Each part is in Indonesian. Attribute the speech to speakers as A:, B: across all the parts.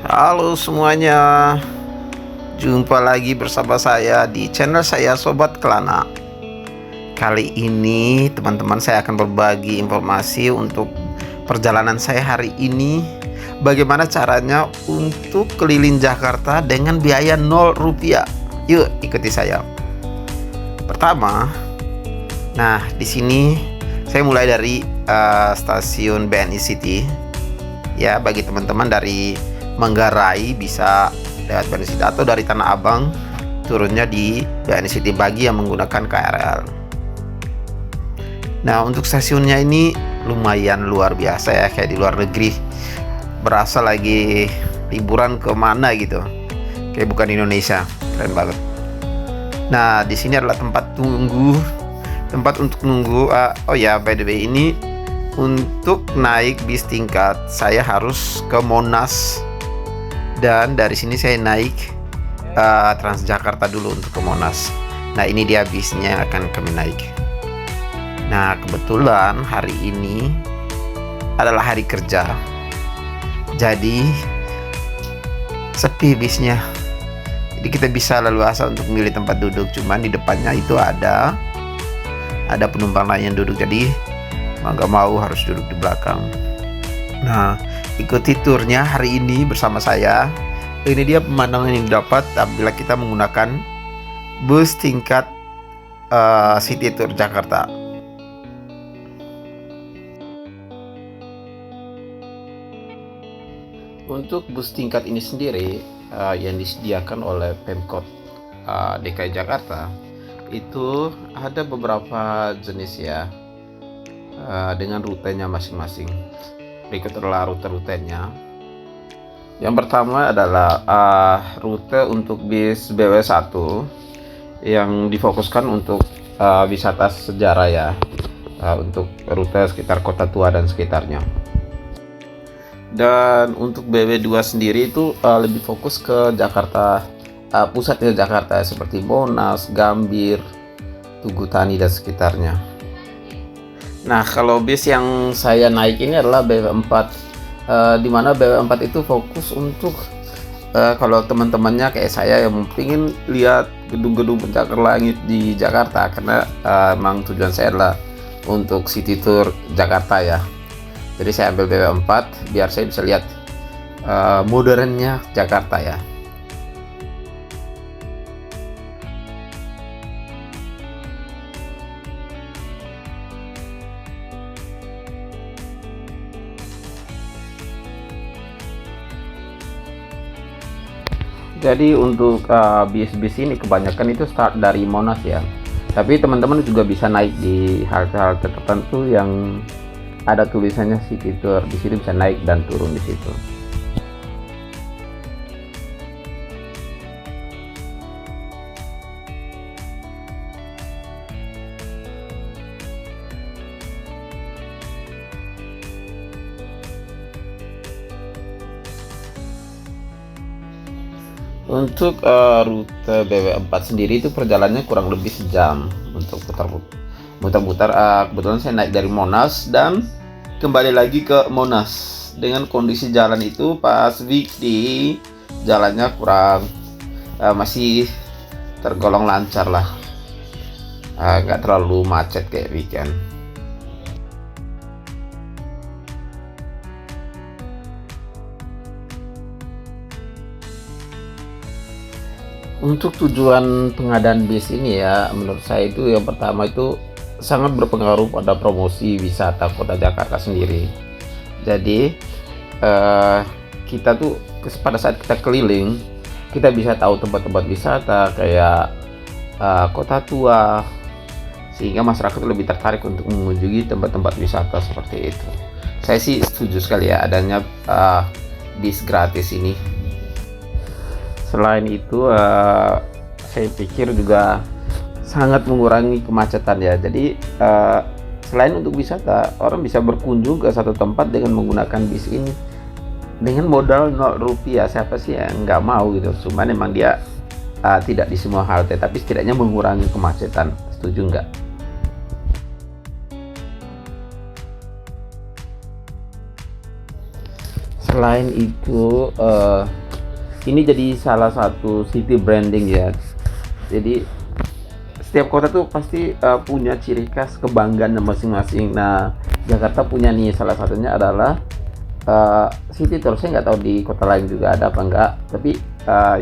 A: Halo semuanya, jumpa lagi bersama saya di channel saya Sobat Kelana. Kali ini teman-teman saya akan berbagi informasi untuk perjalanan saya hari ini. Bagaimana caranya untuk keliling Jakarta dengan biaya 0 rupiah. Yuk ikuti saya. Pertama, nah di sini saya mulai dari stasiun BNI City. Ya, bagi teman-teman dari Manggarai bisa lewat BNI City atau dari Tanah Abang turunnya di BNI City bagi yang menggunakan KRL. Nah, untuk stasiunnya ini lumayan luar biasa ya, kayak di luar negeri. Berasa lagi liburan ke mana gitu. Kayak bukan Indonesia. Keren banget. Nah, di sini adalah tempat untuk nunggu. Oh ya, by the way, ini untuk naik bis tingkat saya harus ke Monas. Dan dari sini saya naik Transjakarta dulu untuk ke Monas. Nah, ini dia bisnya yang akan kami naik. Nah, kebetulan hari ini adalah hari kerja, jadi sepi bisnya. Jadi kita bisa leluasa untuk memilih tempat duduk. Cuman di depannya itu ada penumpang lain yang duduk, jadi mau gak mau harus duduk di belakang. Nah, ikuti turnya hari ini bersama saya. Ini dia pemandangan yang didapat apabila kita menggunakan bus tingkat City Tour Jakarta. Untuk bus tingkat ini sendiri yang disediakan oleh Pemkot DKI Jakarta itu ada beberapa jenis ya, dengan rutenya masing-masing. Berikut adalah rute-rutenya. Yang pertama adalah rute untuk bis BW1 yang difokuskan untuk wisata sejarah ya, untuk rute sekitar Kota Tua dan sekitarnya. Dan untuk BW2 sendiri itu lebih fokus ke Jakarta, pusatnya Jakarta seperti Monas, Gambir, Tugu Tani dan sekitarnya. Nah, kalau bis yang saya naik ini adalah BW4, di mana BW4 itu fokus untuk kalau teman-temannya kayak saya yang ingin lihat gedung-gedung pencakar langit di Jakarta, karena memang tujuan saya adalah untuk City Tour Jakarta ya. Jadi saya ambil BW4 biar saya bisa lihat modernnya Jakarta ya. Jadi untuk bis-bis ini kebanyakan itu start dari Monas ya. Tapi teman-teman juga bisa naik di halte-halte tertentu yang ada tulisannya City Tour. Di sini bisa naik dan turun di situ. Untuk rute BW4 sendiri itu perjalanannya kurang lebih sejam untuk muter-muter. Kebetulan saya naik dari Monas dan kembali lagi ke Monas. Dengan kondisi jalan itu pas weekday jalannya kurang masih tergolong lancar lah, nggak terlalu macet kayak weekend. Untuk tujuan pengadaan bis ini ya, menurut saya itu yang pertama itu sangat berpengaruh pada promosi wisata kota Jakarta sendiri. Jadi kita tuh pada saat kita keliling, kita bisa tahu tempat-tempat wisata kayak Kota Tua, sehingga masyarakat lebih tertarik untuk mengunjungi tempat-tempat wisata seperti itu. Saya sih setuju sekali ya adanya bis gratis ini. Selain itu saya pikir juga sangat mengurangi kemacetan ya. Jadi selain untuk wisata, orang bisa berkunjung ke satu tempat dengan menggunakan bis ini dengan modal 0 rupiah. Siapa sih yang nggak mau gitu. Cuman emang dia tidak di semua halte, tapi setidaknya mengurangi kemacetan. Setuju nggak? Selain itu, ini jadi salah satu city branding ya. Jadi setiap kota tuh pasti punya ciri khas kebanggaan masing-masing. Nah, Jakarta punya nih, salah satunya adalah city tour. Saya nggak tahu di kota lain juga ada apa enggak, tapi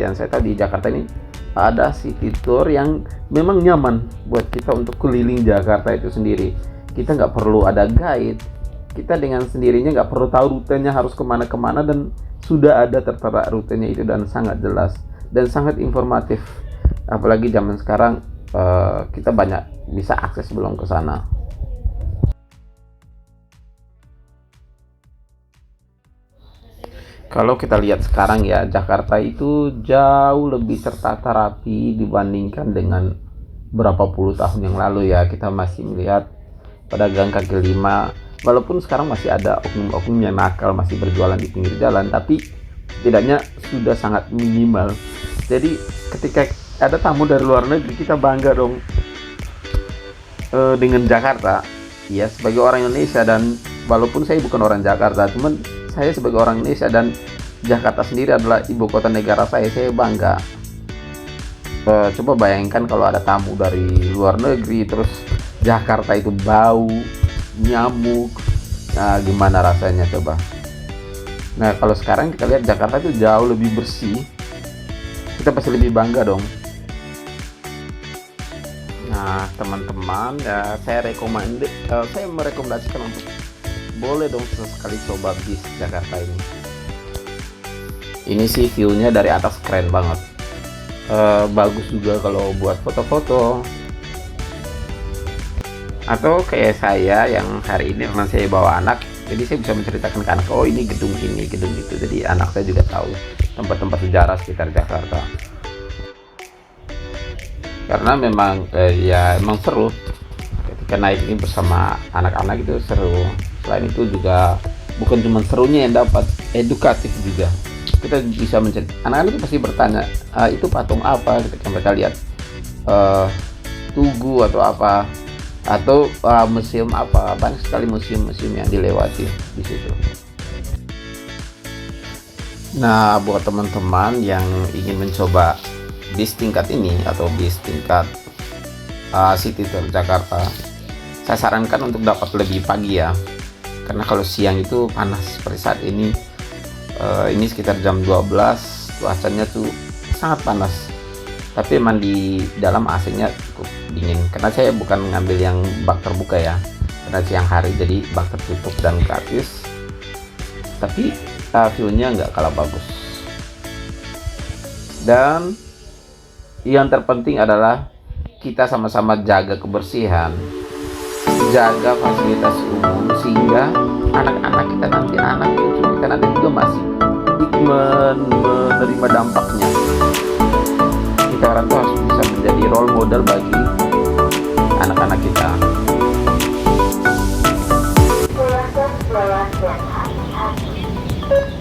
A: yang saya tahu di Jakarta ini ada city tour yang memang nyaman buat kita untuk keliling Jakarta itu sendiri. Kita nggak perlu ada guide, kita dengan sendirinya nggak perlu tahu rutenya harus kemana-kemana, dan sudah ada tertera rutenya itu dan sangat jelas dan sangat informatif. Apalagi zaman sekarang kita banyak bisa akses belum ke sana. Kalau kita lihat sekarang ya, Jakarta itu jauh lebih tertata rapi dibandingkan dengan berapa puluh tahun yang lalu ya. Kita masih melihat pedagang kaki lima, walaupun sekarang masih ada oknum-oknum yang nakal masih berjualan di pinggir jalan, tapi setidaknya sudah sangat minimal. Jadi ketika ada tamu dari luar negeri, kita bangga dong dengan Jakarta ya, sebagai orang Indonesia. Dan walaupun saya bukan orang Jakarta, cuman saya sebagai orang Indonesia dan Jakarta sendiri adalah ibu kota negara saya bangga. Coba bayangkan kalau ada tamu dari luar negeri terus Jakarta itu bau nyamuk, nah gimana rasanya coba. Nah kalau sekarang kita lihat Jakarta itu jauh lebih bersih, kita pasti lebih bangga dong. Nah teman-teman ya, saya merekomendasikan untuk boleh dong sesekali coba bis Jakarta ini. Ini sih view-nya dari atas keren banget. Bagus juga kalau buat foto-foto. Atau kayak saya yang hari ini karena saya bawa anak, jadi saya bisa menceritakan ke anak, oh ini gedung itu. Jadi anak saya juga tahu tempat-tempat sejarah sekitar Jakarta. Karena memang ya emang seru ketika naik ini bersama anak-anak, itu seru. Selain itu juga bukan cuma serunya yang dapat, edukatif juga. Kita bisa mencari, anak-anak itu pasti bertanya, itu patung apa ketika mereka lihat tugu atau apa, atau museum apa. Banyak sekali museum-museum yang dilewati di situ. Nah buat teman-teman yang ingin mencoba bis tingkat ini atau bis tingkat City Tour Jakarta, saya sarankan untuk dapat lebih pagi ya, karena kalau siang itu panas seperti saat ini. Ini sekitar jam 12, cuacanya tuh sangat panas, tapi emang di dalam AC-nya cukup dingin. Karena saya bukan ngambil yang bak terbuka ya, karena siang hari jadi bak tertutup dan gratis, tapi view-nya nggak kalah bagus. Dan yang terpenting adalah kita sama-sama jaga kebersihan, jaga fasilitas umum, sehingga anak-anak kita nanti, anak cucu kita nanti juga masih menerima dampaknya. Kita orang tua harus bisa menjadi role model bagi anak-anak kita.
B: Pulang dan hati-hati.